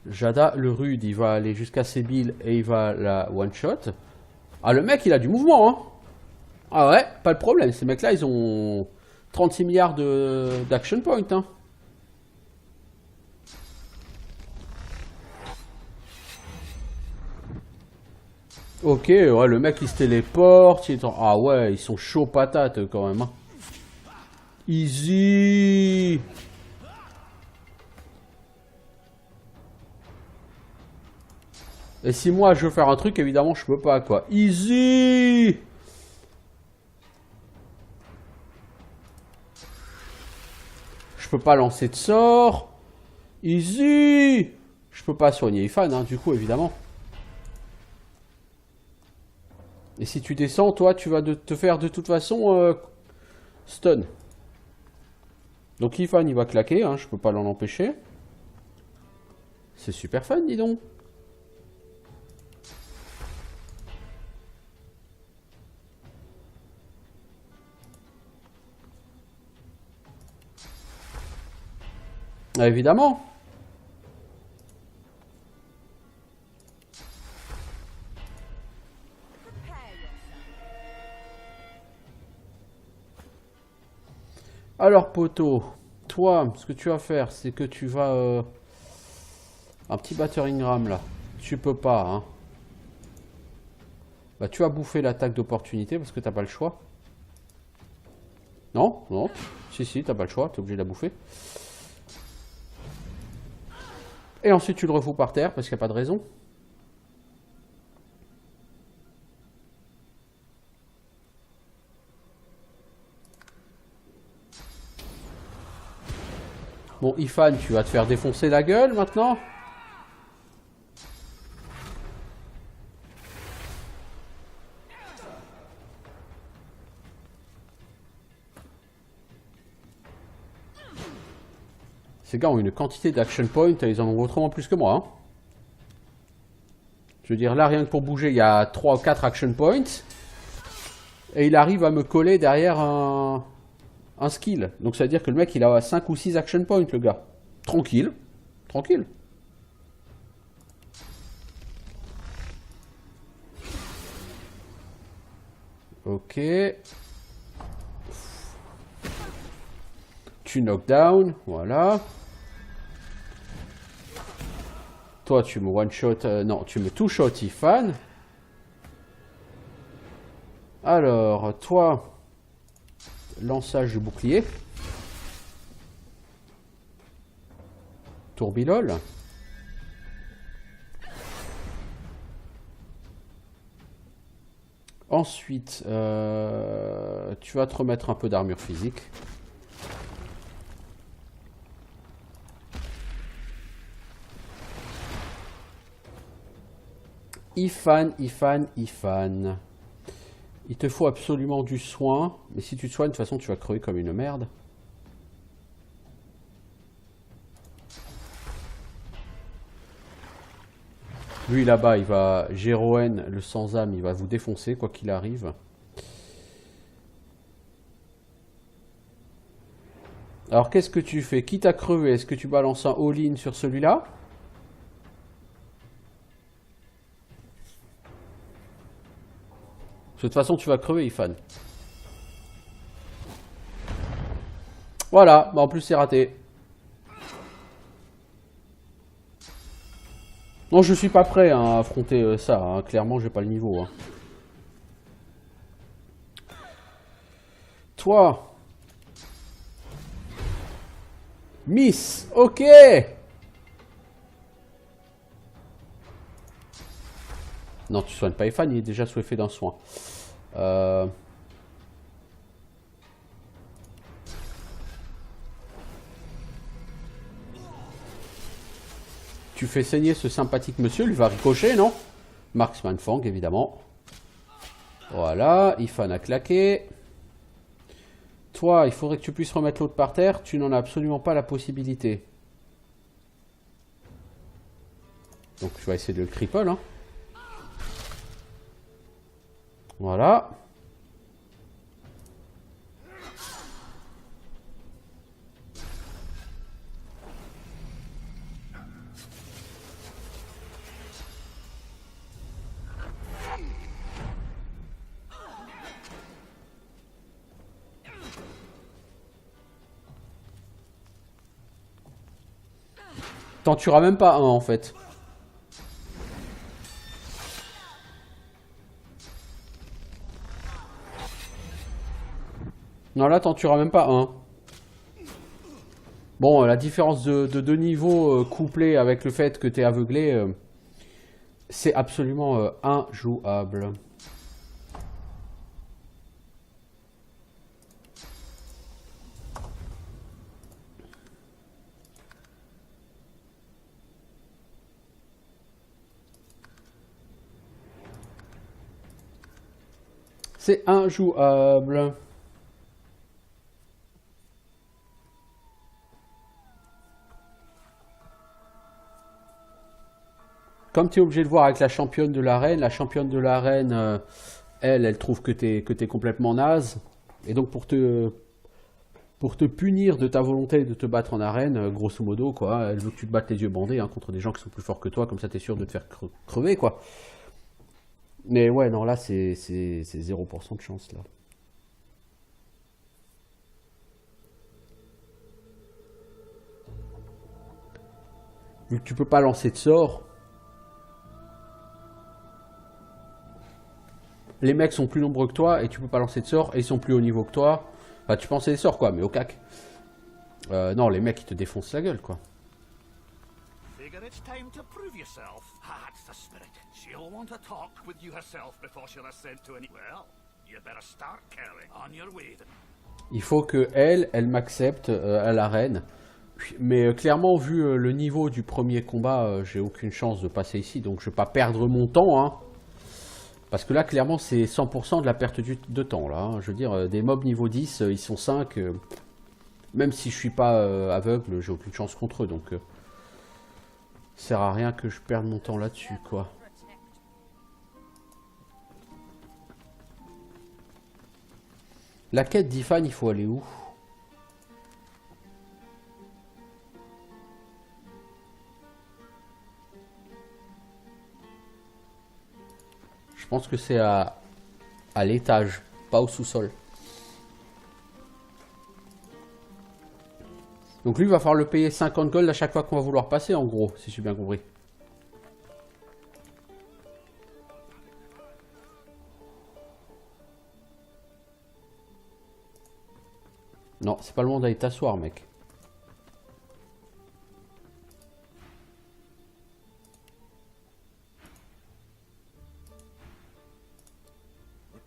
Jada le rude, il va aller jusqu'à Sébille et il va la one-shot. Ah, le mec, il a du mouvement, hein. Ah ouais, pas de problème. Ces mecs-là, ils ont 36 milliards d'action points, hein. Ok, ouais, le mec, il se téléporte. Ah ouais, ils sont chauds patates, quand même, hein. Easy. Et si moi je veux faire un truc, évidemment je peux pas, quoi. Easy. Je peux pas lancer de sort. Easy. Je peux pas soigner Ifan, hein, du coup, évidemment. Et si tu descends, toi, tu vas te faire de toute façon stun. Donc Ifan, il va claquer, hein, je peux pas l'en empêcher. C'est super fun, dis donc. Ah, évidemment. Alors, poteau, toi, ce que tu vas faire, c'est que tu vas... un petit battering ram, là. Tu peux pas, hein. Bah, tu vas bouffer l'attaque d'opportunité, parce que t'as pas le choix. Non, non. Si, t'as pas le choix, t'es obligé de la bouffer. Et ensuite, tu le refous par terre, parce qu'il n'y a pas de raison. Bon, Ifan, tu vas te faire défoncer la gueule, maintenant. Ces gars ont une quantité d'action points, ils en ont autrement plus que moi. Hein. Je veux dire, là, rien que pour bouger, il y a 3 ou 4 action points. Et il arrive à me coller derrière un skill. Donc ça veut dire que le mec, il a 5 ou 6 action points, le gars. Tranquille. Tranquille. Ok. Tu knockdown, voilà. Toi, tu me one-shot... non, tu me two-shot, Ifan. Alors, toi... Lançage du bouclier. Tourbilol. Ensuite, tu vas te remettre un peu d'armure physique. Ifan. Il te faut absolument du soin. Mais si tu te soignes, de toute façon, tu vas crever comme une merde. Lui, là-bas, il va... Jéroen, le sans-âme, il va vous défoncer, quoi qu'il arrive. Alors, qu'est-ce que tu fais? Quitte à crever, est-ce que tu balances un all-in sur celui-là? De toute façon, tu vas crever, Ifan. Voilà, bah en plus, c'est raté. Non, je suis pas prêt hein, à affronter ça. Hein. Clairement, j'ai pas le niveau. Hein. Toi. Miss. Ok. Non, tu soignes pas Ifan, il est déjà sous effet d'un soin. Tu fais saigner ce sympathique monsieur, lui va ricocher, non? Marksman Fang, évidemment. Voilà, Ifan a claqué. Toi, il faudrait que tu puisses remettre l'autre par terre. Tu n'en as absolument pas la possibilité. Donc, tu vas essayer de le cripple, hein. Voilà. T'en tueras même pas un en fait. Non, là, t'en tueras même pas un. Bon, la différence de deux niveaux couplée avec le fait que t'es aveuglé, c'est absolument injouable. C'est injouable. Comme tu es obligé de voir avec la championne de l'arène, elle trouve que tu es complètement naze. Et donc pour te punir de ta volonté de te battre en arène, grosso modo, quoi, elle veut que tu te battes les yeux bandés hein, contre des gens qui sont plus forts que toi, comme ça tu es sûr de te faire crever, quoi. Mais ouais, non, là c'est 0% de chance, là. Vu que tu peux pas lancer de sort... Les mecs sont plus nombreux que toi et tu peux pas lancer de sorts et ils sont plus haut niveau que toi. Enfin, tu pensais des sorts quoi, mais au cac. Non, les mecs ils te défoncent la gueule quoi. Figure it's time to prove yourself. That's the spirit. She'll want to talk with you herself before she'll assent to any. Well, you better start caring. On your way then. Il faut que elle m'accepte à l'arène. Mais clairement, vu le niveau du premier combat, j'ai aucune chance de passer ici, donc je vais pas perdre mon temps, hein. Parce que là, clairement, c'est 100% de la perte de temps, là. Hein. Je veux dire, des mobs niveau 10, ils sont 5. Même si je suis pas aveugle, j'ai aucune chance contre eux. Donc, ça sert à rien que je perde mon temps là-dessus, quoi. La quête d'Ifan, il faut aller où? Je pense que c'est à l'étage, pas au sous-sol. Donc lui va falloir le payer 50 gold à chaque fois qu'on va vouloir passer, en gros, si j'ai bien compris. Non, c'est pas le moment d'aller t'asseoir, mec.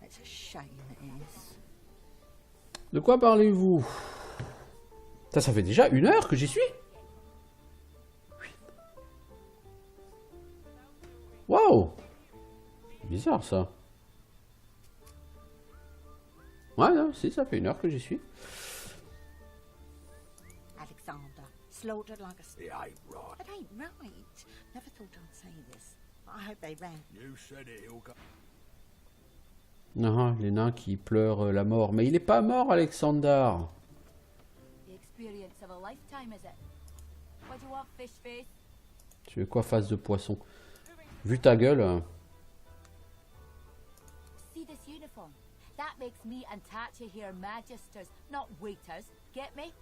It's a shame it is. De quoi parlez-vous? Ça fait déjà 1 heure que j'y suis. Waouh! Bizarre ça. Ouais, non, si, ça fait 1 heure que j'y suis. Alexander, slaughtered like a... It ain't right. It ain't right. Never thought I'd say this. I hope they ran. You said it, he'll go. Non, les nains qui pleurent la mort. Mais il est pas mort, Alexander. The experience of a lifetime, is it? What do you want, fish face? Tu veux quoi, face de poisson? Vu ta gueule. See this uniform? That makes me and Tatcha here magisters, not waiters. Get me?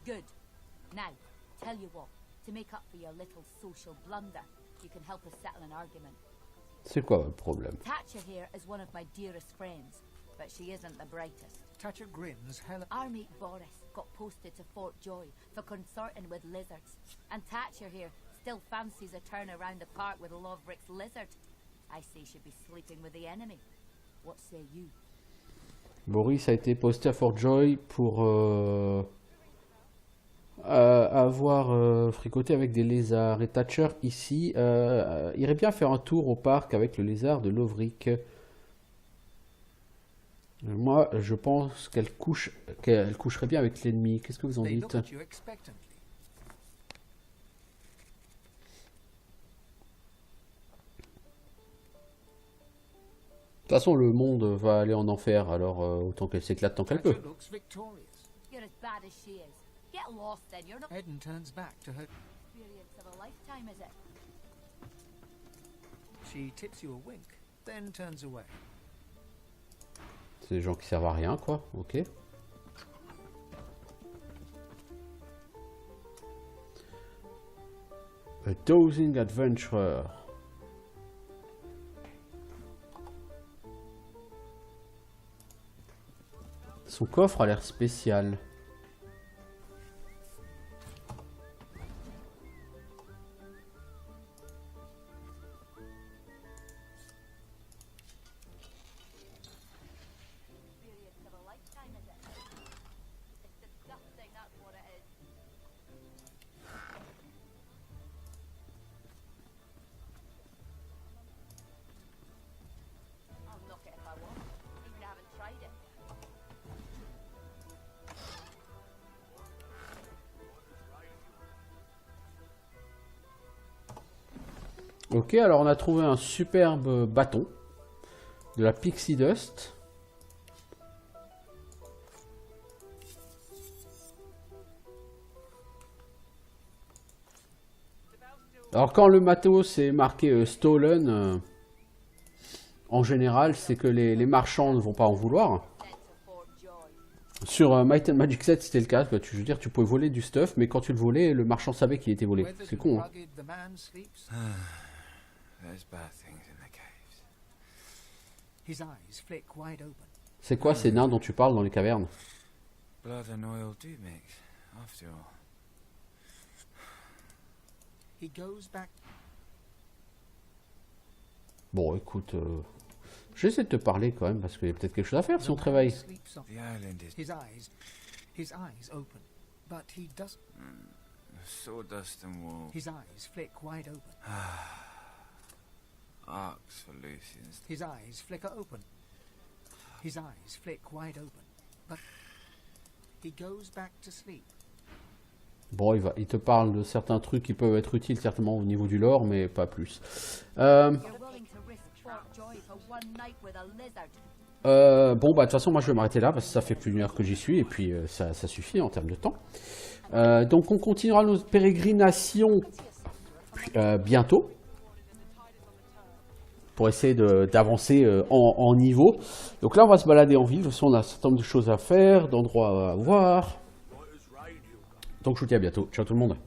Good. Now, tell you what. To make up for your little social blunder, you can help us settle an argument. C'est quoi votre problème? Tatcha here is one of my dearest friends, but she isn't the brightest. Tatcha grins hell. Our mate Boris got posted to Fort Joy for consorting with lizards, and Tatcha here still fancies a turn around the park with Loverick's lizard. I say she'd be sleeping with the enemy. What say you? Boris a été posté à Fort Joy pour avoir fricoté avec des lézards. Et Thatcher ici irait bien faire un tour au parc avec le lézard de Loverick. Moi, je pense qu'elle coucherait bien avec l'ennemi. Qu'est-ce que vous en dites? De toute façon, le monde va aller en enfer, alors autant qu'elle s'éclate tant qu'elle peut. You're as bad as she is. Get lost then, you're not... Eden turns back to her. Experience of a lifetime, is it? She tips you a wink, then turns away. C'est des gens qui servent à rien, quoi. Ok. A dozing adventurer. Son coffre a l'air spécial. Ok, alors on a trouvé un superbe bâton de la Pixie Dust. Alors quand le matos est marqué stolen, en général c'est que les marchands ne vont pas en vouloir. Sur Might and Magic 7 c'était le cas, je veux dire tu pouvais voler du stuff, mais quand tu le volais, le marchand savait qu'il était volé. C'est con, hein. C'est quoi ces nains dont tu parles dans les cavernes? Bon, écoute, j'essaie de te parler quand même parce qu'il y a peut-être quelque chose à faire si on te réveille. His eyes open, but he doesn't. Sawdust and wool. His eyes flick wide open. Arcs for Lucian's. His eyes flicker open. His eyes flick wide open, but he goes back to sleep. Bon, il te parle de certains trucs qui peuvent être utiles certainement au niveau du lore, mais pas plus. Bon, bah de toute façon, moi je vais m'arrêter là parce que ça fait plus d'une heure que j'y suis et puis ça suffit en termes de temps. Donc on continuera notre pérégrination bientôt pour essayer d'avancer en niveau. Donc là, on va se balader en ville. De toute façon, on a un certain nombre de choses à faire, d'endroits à voir. Donc je vous dis à bientôt. Ciao tout le monde.